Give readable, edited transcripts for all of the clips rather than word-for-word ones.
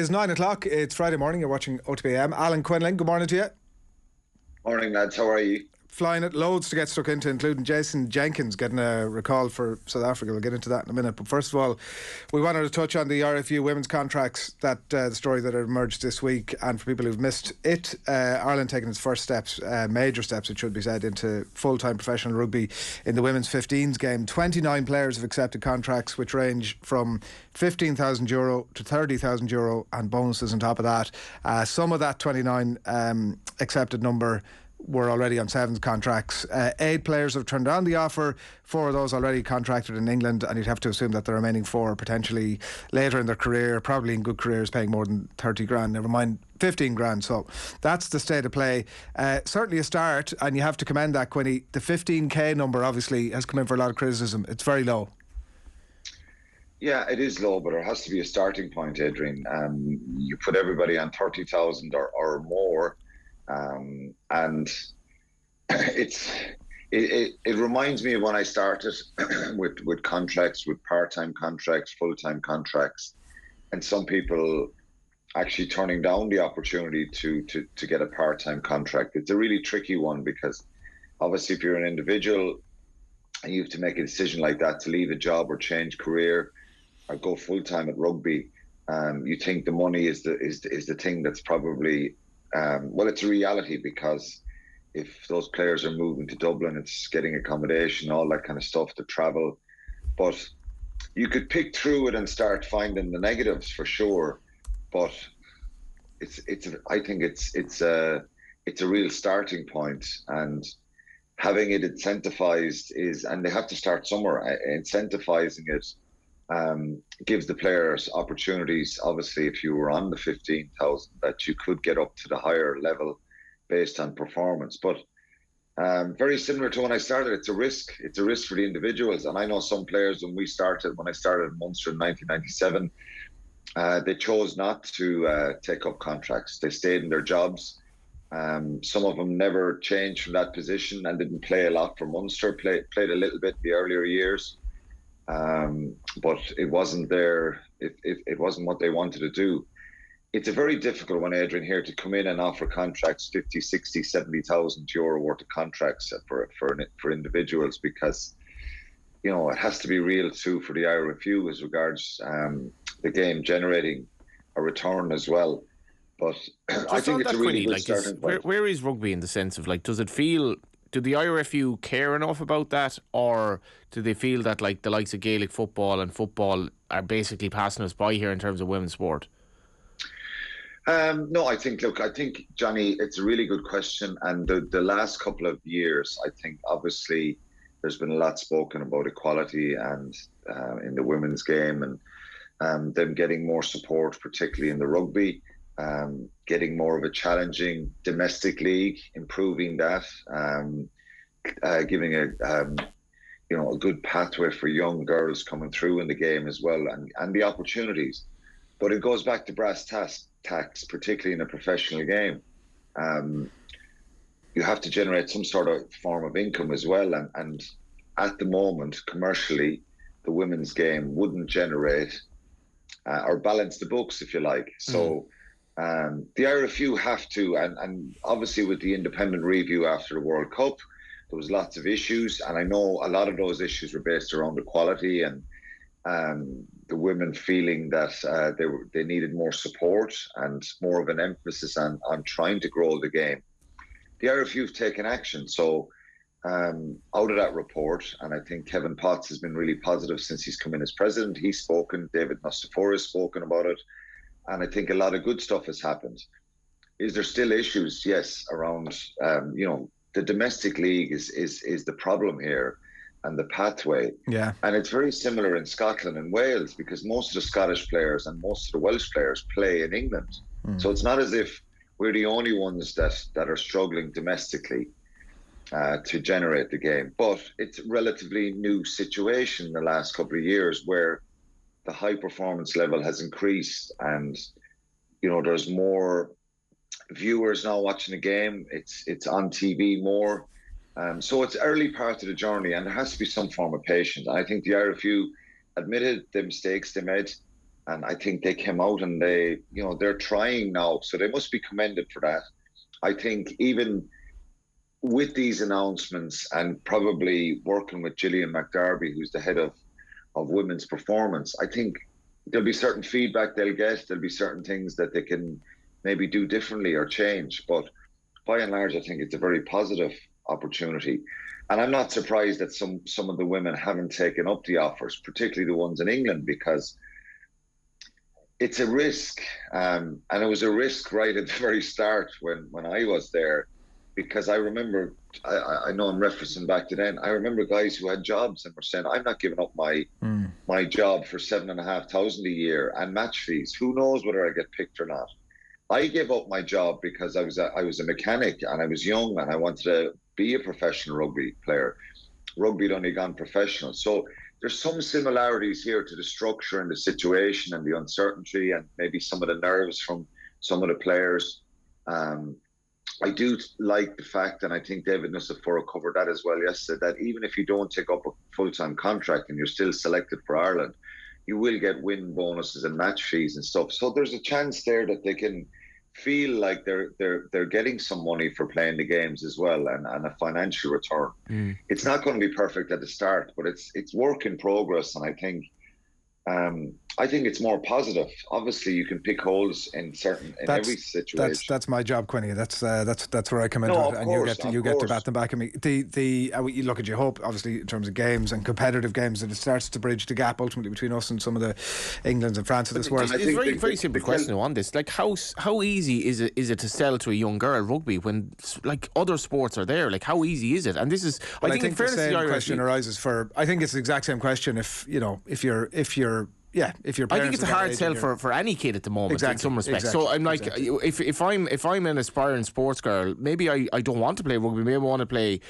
is 9 o'clock. It's Friday morning. You're watching OTB AM. Alan Quinlan, good morning to you. Morning, lads. How are you? Flying it, loads to get stuck into, including Jason Jenkins getting a recall for South Africa. We'll get into that in a minute. But first of all, we wanted to touch on the RFU women's contracts, that the story that emerged this week. And for people who've missed it, Ireland taking its first steps, major steps it should be said, into full-time professional rugby in the women's 15s game. 29 players have accepted contracts which range from €15,000 to €30,000 and bonuses on top of that. Some of that 29 accepted number were already on sevens contracts. 8 players have turned down the offer. 4 of those already contracted in England, and you'd have to assume that the remaining 4 potentially later in their career, probably in good careers, paying more than 30 grand, never mind 15 grand. So that's the state of play. Certainly a start, and you have to commend that, Quinny. The 15k number obviously has come in for a lot of criticism. It's very low. Yeah, it is low, but there has to be a starting point, Adrian. You put everybody on 30,000 or more, and it reminds me of when I started with contracts, with part-time contracts, full-time contracts, and some people actually turning down the opportunity to get a part-time contract. It's a really tricky one because obviously if you're an individual and you have to make a decision like that to leave a job or change career or go full-time at rugby, you think the money is the thing that's probably well, it's a reality, because if those players are moving to Dublin, it's getting accommodation, all that kind of stuff, to travel. But you could pick through it and start finding the negatives for sure. But I think it's a real starting point, and having it incentivized and they have to start somewhere. Incentivizing it gives the players opportunities. Obviously, if you were on the 15,000, that you could get up to the higher level based on performance. But very similar to when I started, it's a risk. It's a risk for the individuals. And I know some players, when I started in Munster in 1997, they chose not to take up contracts. They stayed in their jobs. Some of them never changed from that position and didn't play a lot for Munster, played a little bit in the earlier years. But it wasn't it wasn't what they wanted to do. It's a very difficult one, Adrian, here to come in and offer contracts, 50, 60, 70,000 euro worth of contracts for individuals, because, you know, it has to be real too for the IRFU as regards the game generating a return as well. But I think it's a really good starting point. Where is rugby in the sense of, like, do the IRFU care enough about that, or do they feel that, like, the likes of Gaelic football and football are basically passing us by here in terms of women's sport? No, I think, Johnny, it's a really good question. And the last couple of years, I think obviously there's been a lot spoken about equality and in the women's game, and them getting more support, particularly in the rugby. Getting more of a challenging domestic league, improving that, giving a good pathway for young girls coming through in the game as well, and the opportunities. But it goes back to brass tacks, particularly in a professional game. You have to generate some sort of form of income as well, and at the moment, commercially, the women's game wouldn't generate or balance the books, if you like. So. The IRFU have to, and obviously with the independent review after the World Cup, there was lots of issues, and I know a lot of those issues were based around equality and the women feeling that they needed more support and more of an emphasis on trying to grow the game. The IRFU have taken action. So out of that report, and I think Kevin Potts has been really positive since he's come in as president. He's spoken, David Mustafa has spoken about it. And I think a lot of good stuff has happened. Is there still issues? Yes, around the domestic league is the problem here, and the pathway. Yeah. And it's very similar in Scotland and Wales, because most of the Scottish players and most of the Welsh players play in England. So it's not as if we're the only ones that are struggling domestically to generate the game. But it's a relatively new situation in the last couple of years, where the high performance level has increased, and there's more viewers now watching the game. It's on TV more, so it's early part of the journey, and there has to be some form of patience. And I think the IRFU admitted the mistakes they made. And I think they came out and they're trying now. So they must be commended for that. I think even with these announcements and probably working with Gillian McDarby, who's the head of women's performance, I think there'll be certain feedback they'll get. There'll be certain things that they can maybe do differently or change. But by and large, I think it's a very positive opportunity. And I'm not surprised that some of the women haven't taken up the offers, particularly the ones in England, because it's a risk. And it was a risk right at the very start when I was there, because I remember, I know I'm referencing back to then, I remember guys who had jobs and were saying, I'm not giving up my job for $7,500 a year and match fees. Who knows whether I get picked or not? I gave up my job because I was a mechanic and I was young and I wanted to be a professional rugby player. Rugby had only gone professional. So there's some similarities here to the structure and the situation and the uncertainty and maybe some of the nerves from some of the players. I do like the fact, and I think David Nussafora covered that as well yesterday, that even if you don't take up a full-time contract and you're still selected for Ireland, you will get win bonuses and match fees and stuff. So there's a chance there that they can feel like they're getting some money for playing the games as well, and a financial return. It's not going to be perfect at the start, but it's work in progress, and I think it's more positive. Obviously, you can pick holes in every situation. That's my job, Quinny. That's where I come into it, and you get to bat them back at me. You look at, you hope, obviously, in terms of games and competitive games, that it starts to bridge the gap ultimately between us and some of the Englands and France of this world. It's a very, very simple question on this. Like, how easy is it to sell to a young girl rugby when like other sports are there? Like, how easy is it? And this is, I think in fairness, the same question arises for. I think it's the exact same question. If you're I think it's a hard sell for any kid at the moment, in some respects. So I'm like, if I'm an aspiring sports girl, maybe I don't want to play rugby. Maybe I want to play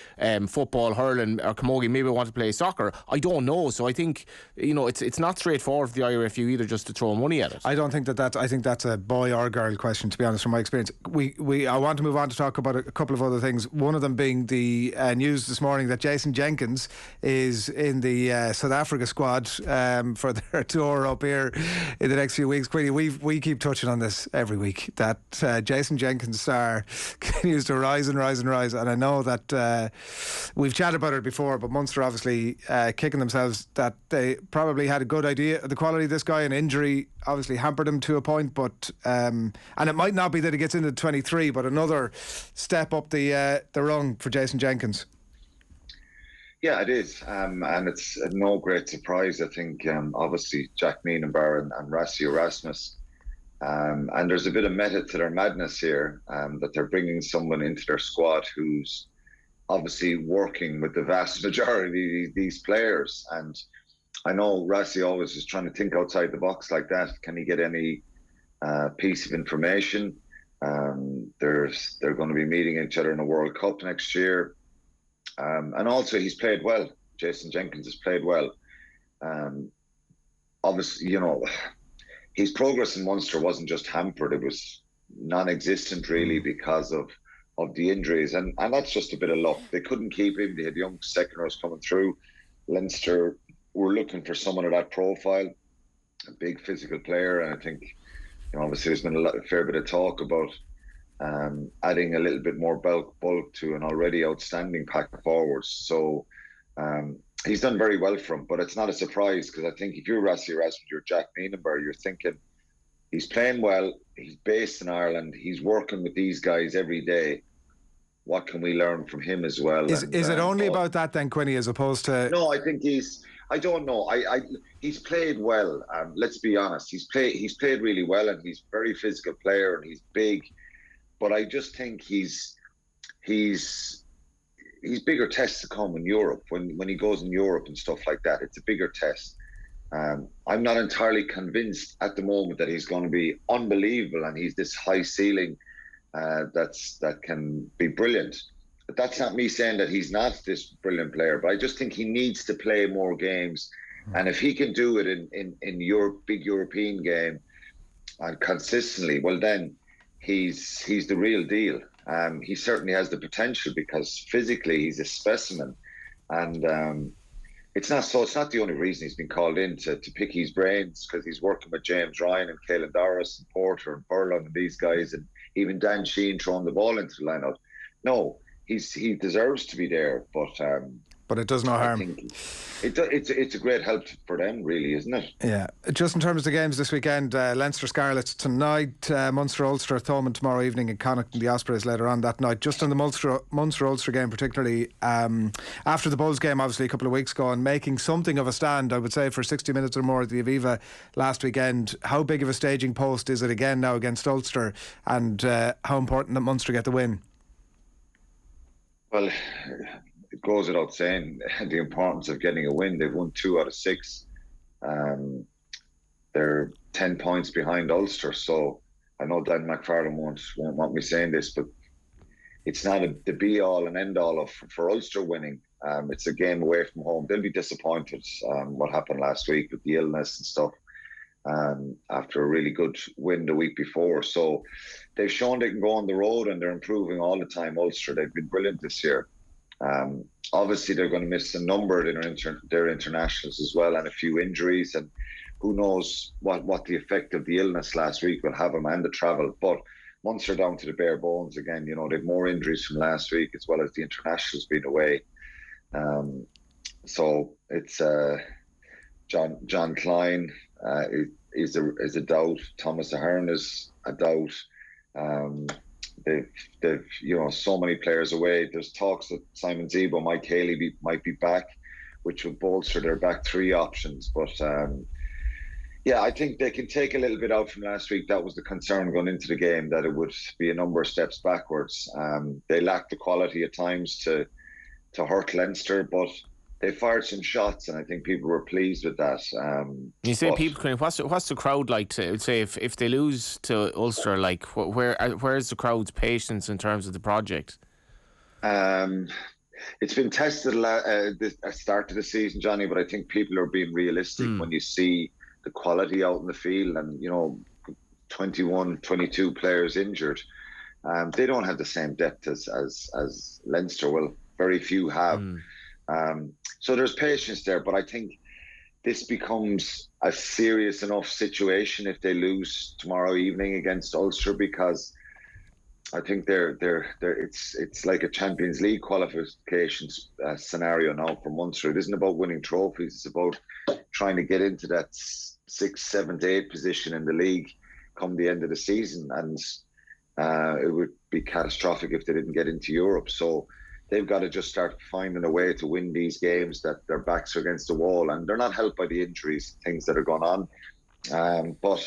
football, hurling, or camogie. Maybe I want to play soccer. I don't know. So I think it's not straightforward for the IRFU either, just to throw money at it. I don't think that. I think that's a boy or girl question, to be honest, from my experience. I want to move on to talk about a couple of other things. One of them being the news this morning that Jason Jenkins is in the South Africa squad for their tour up here in the next few weeks. Queenie, we keep touching on this every week, that Jason Jenkins' star continues to rise and rise and rise, and I know that we've chatted about it before, but Munster obviously kicking themselves that they probably had a good idea of the quality of this guy, and injury obviously hampered him to a point, but and it might not be that he gets into 23, but another step up the rung for Jason Jenkins. Yeah, it is, and it's no great surprise. I think obviously Jack Meenenbar and Rassie Erasmus, and there's a bit of method to their madness here, that they're bringing someone into their squad who's obviously working with the vast majority of these players. And I know Rassie always is trying to think outside the box like that. Can he get any piece of information? They're going to be meeting each other in a World Cup next year. And also he's played well. Jason Jenkins has played well. Obviously, his progress in Munster wasn't just hampered, it was non-existent really because of the injuries. And that's just a bit of luck. They couldn't keep him. They had young seconders coming through. Leinster were looking for someone of that profile, a big physical player. And I think, obviously there's been a fair bit of talk about adding a little bit more bulk to an already outstanding pack of forwards. So he's done very well for him, but it's not a surprise, because I think if you're Rassie Erasmus, you're Jack Meenenber, you're thinking he's playing well, he's based in Ireland, he's working with these guys every day. What can we learn from him as well? Is it only about that then, Quinny, as opposed to... No, I think I don't know. He's played well. Let's be honest. He's played really well, and he's a very physical player, and he's big. But I just think he's bigger tests to come in Europe. When he goes in Europe and stuff like that, it's a bigger test. I'm not entirely convinced at the moment that he's going to be unbelievable and he's this high ceiling that can be brilliant. But that's not me saying that he's not this brilliant player. But I just think he needs to play more games, and if he can do it in your big European game and consistently, well then. He's the real deal. He certainly has the potential, because physically he's a specimen, and It's not the only reason he's been called in to pick his brains, because he's working with James Ryan and Caelan Doris and Porter and Furlong and these guys, and even Dan Sheehan throwing the ball into the lineup. No, he deserves to be there, but it does no harm. I think it's a great help for them, really, isn't it? Yeah. Just in terms of the games this weekend, Leinster Scarlets tonight, Munster Ulster Thomond tomorrow evening, and Connacht and the Ospreys later on that night. Just on the Munster Ulster game particularly, after the Bulls game obviously a couple of weeks ago, and making something of a stand, I would say, for 60 minutes or more at the Aviva last weekend, how big of a staging post is it again now against Ulster, and how important that Munster get the win? Well, it goes without saying the importance of getting a win. They've won 2 out of 6. They're 10 points behind Ulster, so I know Dan McFarlane won't want me saying this, but it's not the be all and end all for Ulster winning. It's a game away from home. They'll be disappointed what happened last week with the illness and stuff, after a really good win the week before. So they've shown they can go on the road, and they're improving all the time. Ulster, they've been brilliant this year. Obviously they're going to miss a number of their internationals as well, and a few injuries, and who knows what the effect of the illness last week will have them, and the travel. But Munster down to the bare bones again. They've more injuries from last week, as well as the internationals being away. So it's John Klein is a doubt. Thomas Ahern is a doubt. They've so many players away. There's talks that Simon Zebo, Mike Haley might be back, which would bolster their back 3 options. But I think they can take a little bit out from last week. That was the concern going into the game, that it would be a number of steps backwards. They lacked the quality at times to hurt Leinster, but they fired some shots, and I think people were pleased with that. You say people, what's the crowd like? To say if they lose to Ulster, like where's the crowd's patience in terms of the project? It's been tested at the start of the season, Johnny, but I think people are being realistic when you see the quality out in the field, and 21, 22 players injured. They don't have the same depth as Leinster. Well, very few have. So there's patience there, but I think this becomes a serious enough situation if they lose tomorrow evening against Ulster, because I think it's like a Champions League qualifications scenario now for Munster. It isn't about winning trophies; it's about trying to get into that 6th, 7th, 8th position in the league come the end of the season, and it would be catastrophic if they didn't get into Europe. So they've got to just start finding a way to win these games that their backs are against the wall, and they're not helped by the injuries, things that are going on. But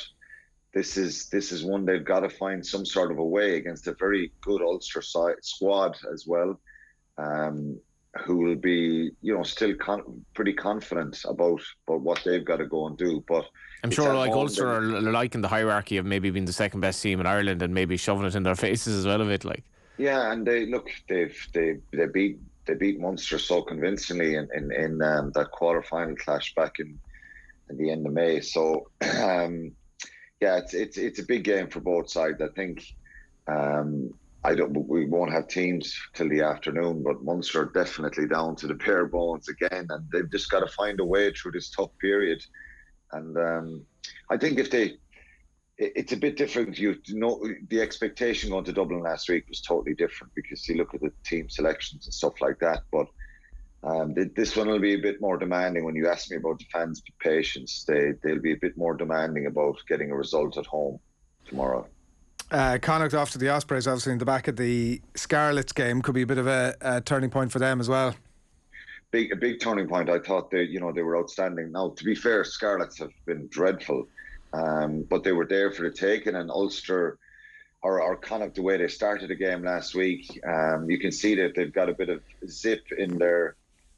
this is one they've got to find some sort of a way against a very good Ulster squad as well, who will be still pretty confident about what they've got to go and do. But I'm sure Ulster are liking the hierarchy of maybe being the second best team in Ireland, and maybe shoving it in their faces as well a bit, like. Yeah, and they beat Munster so convincingly in that quarter-final clash back in the end of May. So it's a big game for both sides. I think we won't have teams till the afternoon, but Munster are definitely down to the bare bones again, and they've just got to find a way through this tough period. And I think it's a bit different. The expectation going to Dublin last week was totally different, because you look at the team selections and stuff like that. But this one will be a bit more demanding. When you ask me about the fans' patience, they'll be a bit more demanding about getting a result at home tomorrow. Connacht off to the Ospreys, obviously in the back of the Scarlets game, could be a bit of a turning point for them as well. A big turning point. I thought they were outstanding. Now, to be fair, Scarlets have been dreadful. But they were there for the taking, and Ulster are Connacht, the way they started the game last week, you can see that they've got a bit of zip in their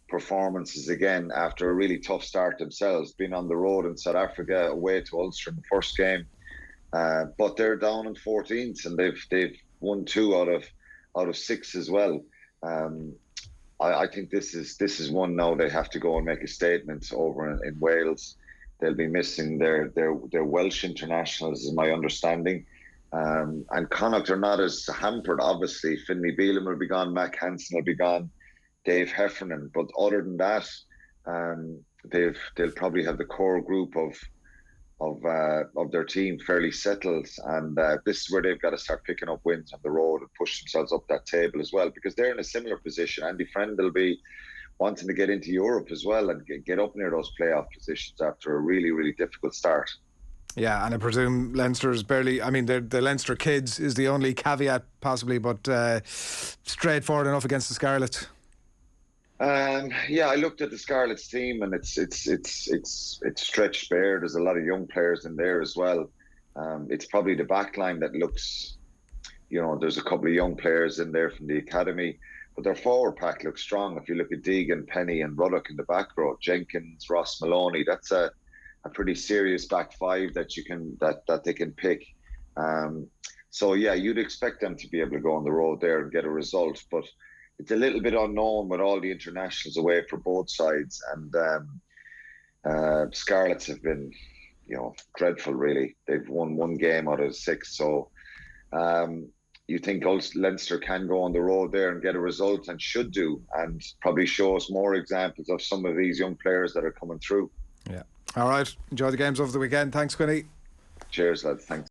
performances again after a really tough start themselves, being on the road in South Africa away to Ulster in the first game. But they're down in 14th, and they've won 2 out of 6 as well. I think this is one now they have to go and make a statement over in Wales. They'll be missing their Welsh internationals, is my understanding. And Connacht are not as hampered, obviously. Finlay Bealham will be gone, Mac Hansen will be gone, Dave Heffernan. But other than that, They'll probably have the core group of their team fairly settled, and this is where they've got to start picking up wins on the road and push themselves up that table as well, because they're in a similar position. Andy Friend will be wanting to get into Europe as well and get up near those playoff positions after a really, really difficult start. Yeah, and I presume Leinster's barely, I mean, the Leinster kids is the only caveat possibly, but straightforward enough against the Scarlets. Yeah, I looked at the Scarlets team, and it's stretched bare. There's a lot of young players in there as well. It's probably the back line that looks, there's a couple of young players in there from the academy, but their forward pack looks strong. If you look at Deegan, Penny and Ruddock in the back row, Jenkins, Ross Maloney, that's a pretty serious back five that they can pick. So yeah, you'd expect them to be able to go on the road there and get a result, but it's a little bit unknown with all the internationals away for both sides, and Scarlets have been, dreadful really. They've won one game out of 6, so you think Leinster can go on the road there and get a result, and should do, and probably show us more examples of some of these young players that are coming through. Yeah. All right. Enjoy the games over the weekend. Thanks, Quinny. Cheers, lads. Thanks.